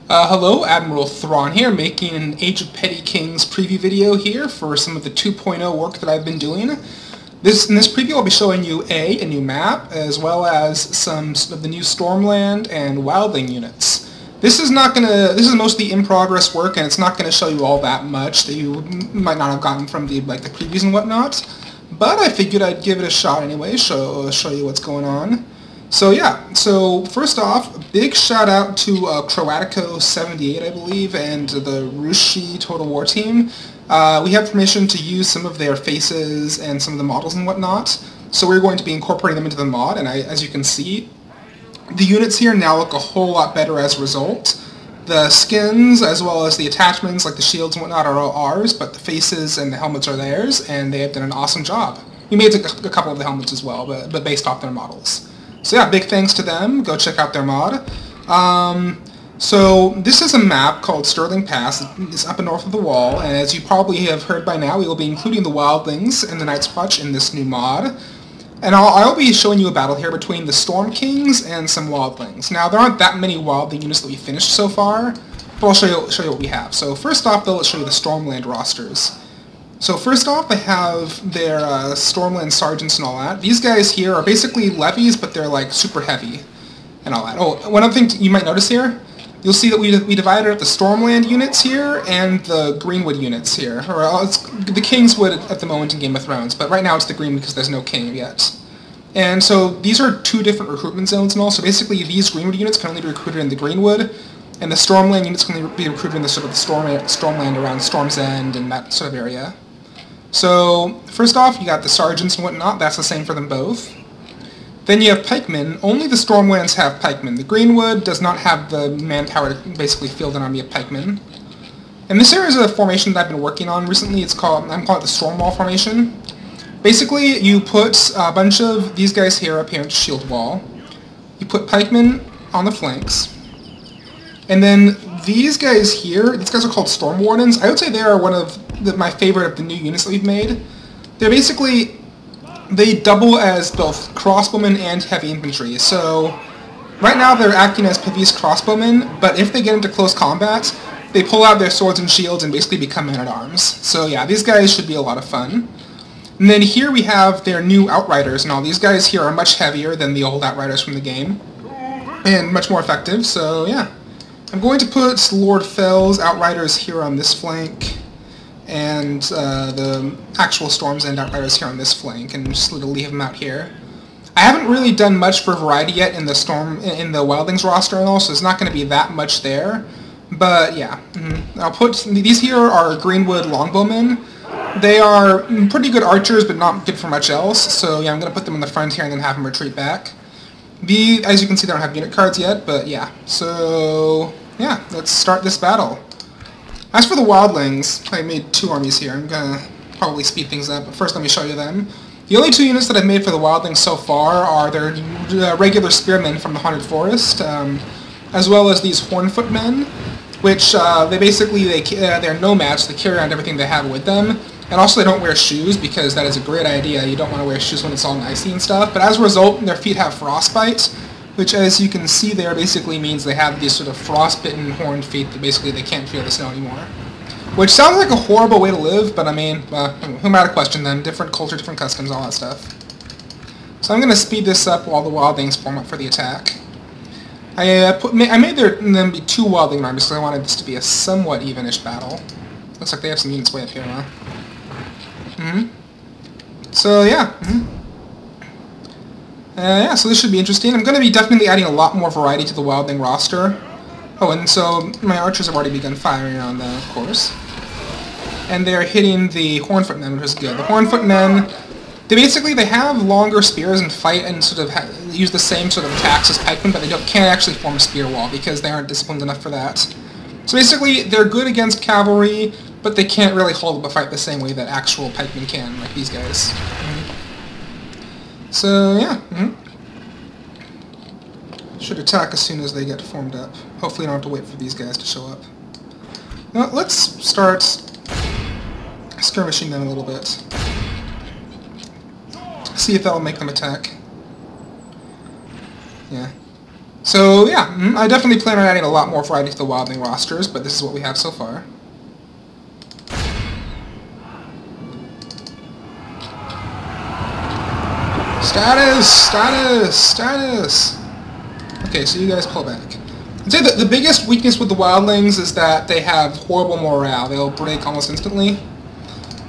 Hello, Admiral Thrawn here, making an Age of Petty Kings preview video here for some of the 2.0 work that I've been doing. In this preview I'll be showing you a new map, as well as some of the new Stormland and Wildling units. This is mostly in-progress work, and it's not going to show you all that much that you might not have gotten from the previews and whatnot, but I figured I'd give it a shot anyway, show you what's going on. So yeah, so first off, a big shout out to Croatico78, I believe, and the Rushi Total War team. We have permission to use some of their faces and some of the models and whatnot, so we're going to be incorporating them into the mod, and as you can see, the units here now look a whole lot better as a result. The skins, as well as the attachments, like the shields and whatnot, are all ours, but the faces and the helmets are theirs, and they have done an awesome job. We made a couple of the helmets as well, but based off their models. So yeah, big thanks to them. Go check out their mod. So this is a map called Sterling Pass. It's up north of the wall, and as you probably have heard by now, we will be including the Wildlings and the Night's Watch in this new mod. And I'll be showing you a battle here between the Storm Kings and some Wildlings. Now, there aren't that many Wildling units that we finished so far, but I'll show you what we have. So first off, though, let's show you the Stormland rosters. So first off, they have their Stormland Sergeants and all that. These guys here are basically levies, but they're like super heavy and all that. Oh, one other thing you might notice here, you'll see that we divided up the Stormland units here and the Greenwood units here. Or it's the Kingswood at the moment in Game of Thrones, but right now it's the Green because there's no king yet. And so these are two different recruitment zones and all. So basically these Greenwood units can only be recruited in the Greenwood, and the Stormland units can only be recruited in the sort of the Stormland around Storm's End and that sort of area. So, first off, you got the Sergeants and whatnot, that's the same for them both. Then you have Pikemen. Only the Stormlands have Pikemen. The Greenwood does not have the manpower to basically field an army of Pikemen. And this here is a formation that I've been working on recently. I'm calling it the Stormwall formation. Basically, you put a bunch of these guys here up here into shield wall. You put Pikemen on the flanks. And then these guys here, these guys are called Storm Wardens. I would say they are one of my favorite of the new units that we've made. They're basically, they double as both crossbowmen and heavy infantry. So right now they're acting as Pavis crossbowmen, but if they get into close combat, they pull out their swords and shields and basically become men-at-arms. So yeah, these guys should be a lot of fun. And then here we have their new Outriders, and all these guys here are much heavier than the old Outriders from the game, and much more effective, so yeah. I'm going to put Lord Fell's Outriders here on this flank, and the actual Storm's End Outriders here on this flank, and just leave them out here. I haven't really done much for variety yet in the Wildlings roster and all, so there's not going to be that much there. But yeah, I'll put these here are Greenwood Longbowmen. They are pretty good archers, but not good for much else. So yeah, I'm going to put them in the front here and then have them retreat back. As you can see, they don't have unit cards yet, but yeah. So yeah, let's start this battle. As for the Wildlings, I made two armies here. I'm going to probably speed things up, but first let me show you them. The only two units that I've made for the Wildlings so far are their regular spearmen from the Haunted Forest, as well as these Hornfootmen, which they're nomads, they carry around everything they have with them. And also they don't wear shoes, because that is a great idea. You don't want to wear shoes when it's all icy and stuff. But as a result, their feet have frostbite, which, as you can see there, basically means they have these sort of frostbitten, horned feet that basically they can't feel the snow anymore. Which sounds like a horrible way to live, but I mean, who am I to question them? Different culture, different customs, all that stuff. So I'm going to speed this up while the Wildlings form up for the attack. I made them be two Wildling armies because I wanted this to be a somewhat evenish battle. Looks like they have some units way up here now. So yeah. Yeah, so this should be interesting. I'm going to be definitely adding a lot more variety to the Wildling roster. Oh, and so my archers have already begun firing on them, of course. And they're hitting the Hornfootmen, which is good. The Hornfootmen, they have longer spears and fight and sort of use the same sort of attacks as pikemen, but they can't actually form a spear wall because they aren't disciplined enough for that. So basically, they're good against cavalry, but they can't really hold up a fight the same way that actual pikemen can, like these guys. So yeah, should attack as soon as they get formed up. Hopefully, I don't have to wait for these guys to show up. Now let's start skirmishing them a little bit. See if that'll make them attack. Yeah. So yeah, I definitely plan on adding a lot more variety to the Wildling rosters, but this is what we have so far. Status! Status! Status! Okay, so you guys pull back. I'd say that the biggest weakness with the Wildlings is that they have horrible morale. They'll break almost instantly.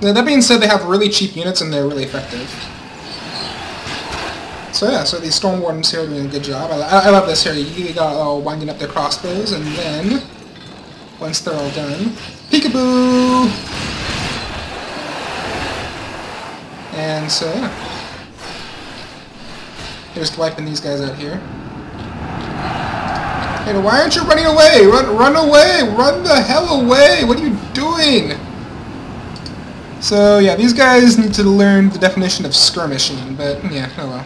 That being said, they have really cheap units and they're really effective. So yeah, so these Storm Wardens here are doing a good job. I love this here. You got all winding up their crossbows, and then, once they're all done, peekaboo! And so yeah. Just wiping these guys out here. Hey, why aren't you running away? Run away! Run the hell away! What are you doing? So yeah, these guys need to learn the definition of skirmishing, but yeah, oh well.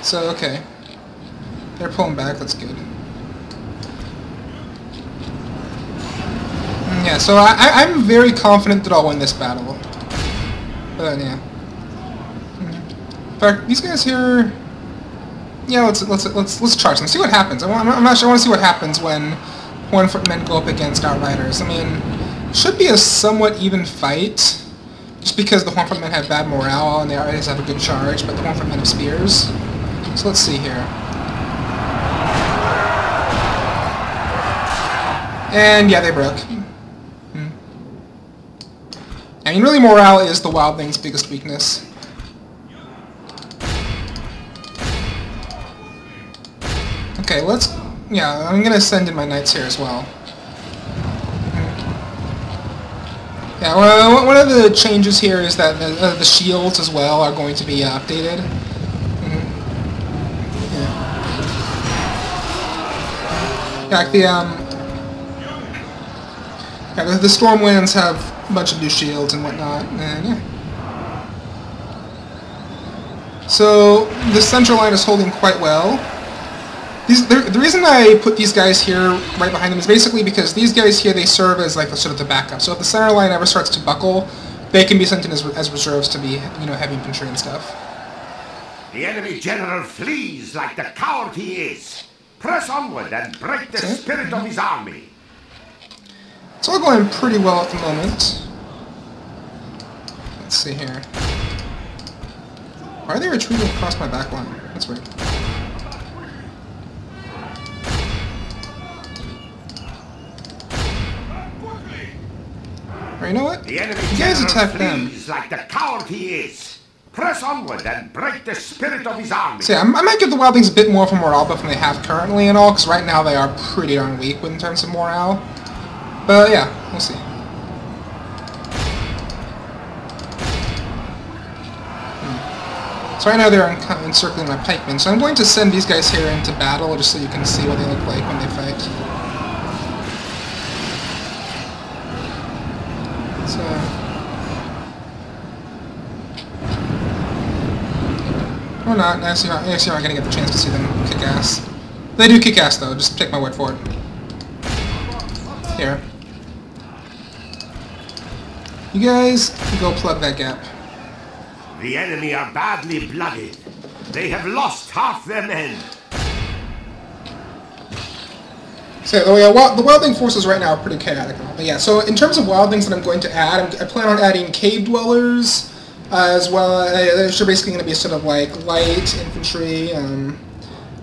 So okay, they're pulling back. That's good. Yeah, so I'm very confident that I'll win this battle. But yeah. In fact, these guys here. Yeah, let's charge them. See what happens. I want to see what happens when Hornfoot men go up against Outriders. I mean, it should be a somewhat even fight, just because the Hornfoot men have bad morale and the Outriders have a good charge, but the Hornfoot men have spears. So let's see here. And yeah, they broke. I mean, really, morale is the Wildling's biggest weakness. Okay, let's... Yeah, I'm gonna send in my knights here as well. Yeah, well, one of the changes here is that the shields as well are going to be updated. Yeah, like the Stormlands have a bunch of new shields and whatnot, and yeah. So the central line is holding quite well. The reason I put these guys here right behind them is basically because these guys here, they serve as like sort of the backup. So if the center line ever starts to buckle, they can be sent in as reserves to be, you know, heavy infantry and stuff. The enemy general flees like the coward he is. Press onward and break the spirit of his army. It's all going pretty well at the moment. Let's see here. Why are they retreating across my back line? That's weird. Or you know what? The enemy you guys attack them. Like the coward he is. Press onward and break the spirit of his army. So yeah, I might give the Wildlings a bit more of a morale buff than they have currently and all, because right now they are pretty darn weak in terms of morale. But yeah, we'll see. So right now they're encircling my pikemen, so I'm going to send these guys here into battle just so you can see what they look like when they fight. So... Or not, I see how I'm going to get the chance to see them kick ass. They do kick ass though, just take my word for it. Here. You guys go plug that gap. The enemy are badly blooded. They have lost half their men. So, oh yeah, well, the Wildling forces right now are pretty chaotic. But yeah, so in terms of Wildlings that I'm going to add, I plan on adding cave dwellers, as well. They're basically going to be sort of like light infantry.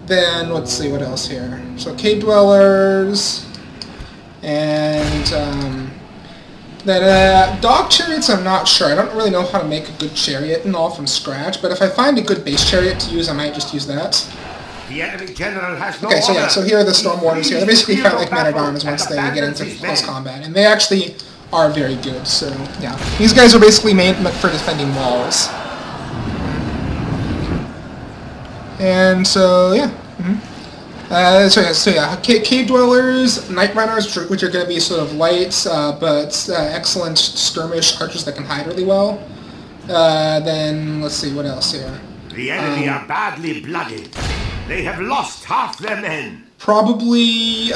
Then let's see what else here. So cave dwellers, and then dog chariots. I'm not sure. I don't really know how to make a good chariot and all from scratch. But if I find a good base chariot to use, I might just use that. The enemy general has no okay, so yeah, so here are the Storm Wardens here. They basically fight like men-at-arms once they get into close combat, and they actually are very good. So yeah, these guys are basically made for defending walls. And so yeah. So yeah, cave dwellers, night runners, which are going to be sort of light but excellent skirmish archers that can hide really well. Then let's see what else here. The enemy are badly blooded. They have lost half their men. Probably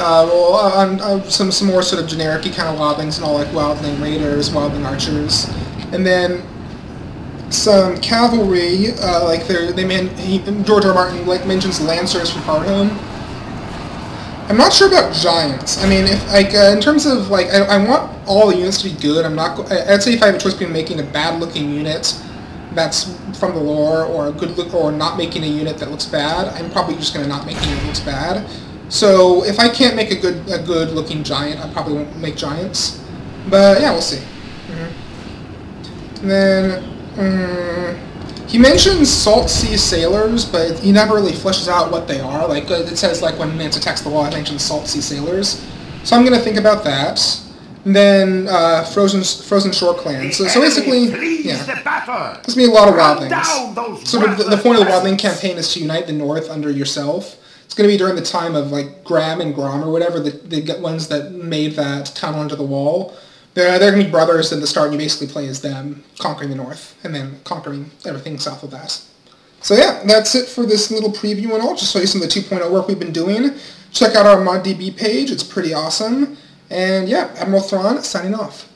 some more sort of generic kind of wildlings and all, like wildling raiders, wildling archers, and then some cavalry, George R. R. Martin mentions Lancers from Hardhome. I'm not sure about Giants. I mean, if in terms of I want all the units to be good. I'd say if I have a choice between making a bad-looking unit that's from the lore, or a good look, or not making a unit that looks bad, I'm probably just gonna not make a unit that looks bad. So if I can't make a good-looking giant, I probably won't make giants. But yeah, we'll see. And then he mentions Salt Sea Sailors, but he never really fleshes out what they are. Like it says, like when Mance attacks the wall, it mentions Salt Sea Sailors. So I'm gonna think about that. And then Frozen Shore Clans. So basically, yeah, there's gonna be a lot of wildlings. Sort of the point of the wildling campaign is to unite the North under yourself. It's going to be during the time of like Graham and Grom or whatever, the ones that made that town under the wall. They're going to be brothers at the start, and you basically play as them, conquering the North, and then conquering everything south of that. So yeah, that's it for this little preview and all. Just show you some of the 2.0 work we've been doing. Check out our ModDB page, it's pretty awesome. And yeah, Admiral Thrawn signing off.